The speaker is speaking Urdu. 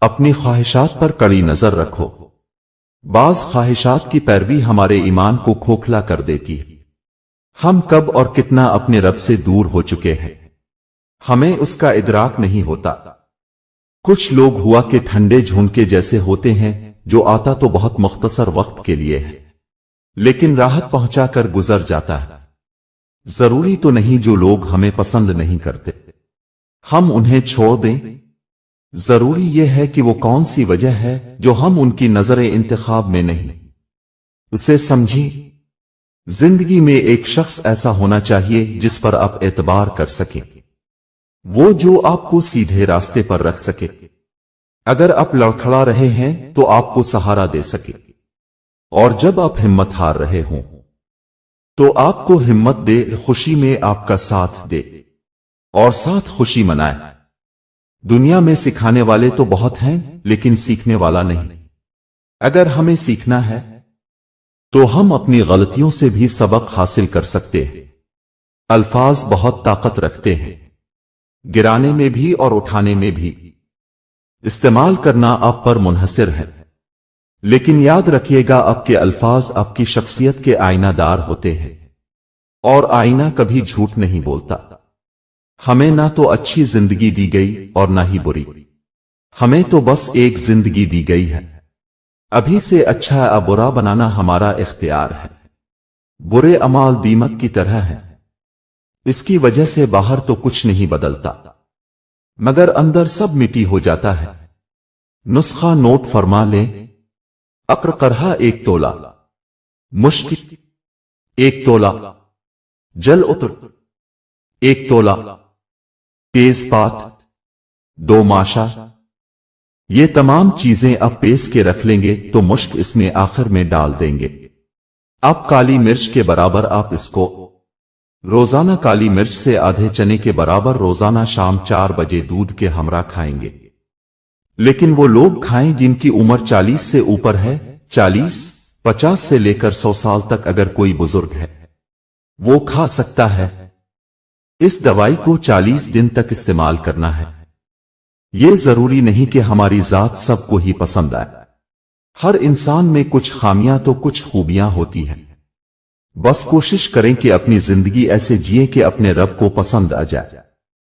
اپنی خواہشات پر کڑی نظر رکھو۔ بعض خواہشات کی پیروی ہمارے ایمان کو کھوکھلا کر دیتی ہے۔ ہم کب اور کتنا اپنے رب سے دور ہو چکے ہیں، ہمیں اس کا ادراک نہیں ہوتا۔ کچھ لوگ ہوا کہ ٹھنڈے جھونکے جیسے ہوتے ہیں جو آتا تو بہت مختصر وقت کے لیے ہے، لیکن راحت پہنچا کر گزر جاتا ہے۔ ضروری تو نہیں جو لوگ ہمیں پسند نہیں کرتے ہم انہیں چھوڑ دیں، ضروری یہ ہے کہ وہ کون سی وجہ ہے جو ہم ان کی نظر انتخاب میں نہیں اسے سمجھیں۔ زندگی میں ایک شخص ایسا ہونا چاہیے جس پر آپ اعتبار کر سکیں، وہ جو آپ کو سیدھے راستے پر رکھ سکے۔ اگر آپ لڑکھڑا رہے ہیں تو آپ کو سہارا دے سکے، اور جب آپ ہمت ہار رہے ہوں تو آپ کو ہمت دے، خوشی میں آپ کا ساتھ دے اور ساتھ خوشی منائے۔ دنیا میں سکھانے والے تو بہت ہیں لیکن سیکھنے والا نہیں۔ اگر ہمیں سیکھنا ہے تو ہم اپنی غلطیوں سے بھی سبق حاصل کر سکتے ہیں۔ الفاظ بہت طاقت رکھتے ہیں، گرانے میں بھی اور اٹھانے میں بھی۔ استعمال کرنا آپ پر منحصر ہے، لیکن یاد رکھیے گا آپ کے الفاظ آپ کی شخصیت کے آئینہ دار ہوتے ہیں، اور آئینہ کبھی جھوٹ نہیں بولتا۔ ہمیں نہ تو اچھی زندگی دی گئی اور نہ ہی بری، ہمیں تو بس ایک زندگی دی گئی ہے۔ ابھی سے اچھا یا برا بنانا ہمارا اختیار ہے۔ برے اعمال دیمک کی طرح ہیں، اس کی وجہ سے باہر تو کچھ نہیں بدلتا مگر اندر سب مٹی ہو جاتا ہے۔ نسخہ نوٹ فرما لیں، عقر قرحہ 1 تولہ، مشک 1 تولہ، جل اتر 1 تولہ، تیز پات 2 ماشا۔ یہ تمام چیزیں اب پیس کے رکھ لیں گے تو مشک اس میں آخر میں ڈال دیں گے۔ اب کالی مرچ کے برابر آپ اس کو روزانہ کالی مرچ سے آدھے چنے کے برابر روزانہ شام 4 بجے دودھ کے ہمراہ کھائیں گے۔ لیکن وہ لوگ کھائیں جن کی عمر 40 سے اوپر ہے، 40، 50 سے لے کر 100 سال تک۔ اگر کوئی بزرگ ہے وہ کھا سکتا ہے۔ اس دوائی کو 40 دن تک استعمال کرنا ہے۔ یہ ضروری نہیں کہ ہماری ذات سب کو ہی پسند آئے۔ ہر انسان میں کچھ خامیاں تو کچھ خوبیاں ہوتی ہیں۔ بس کوشش کریں کہ اپنی زندگی ایسے جیے کہ اپنے رب کو پسند آ جائے۔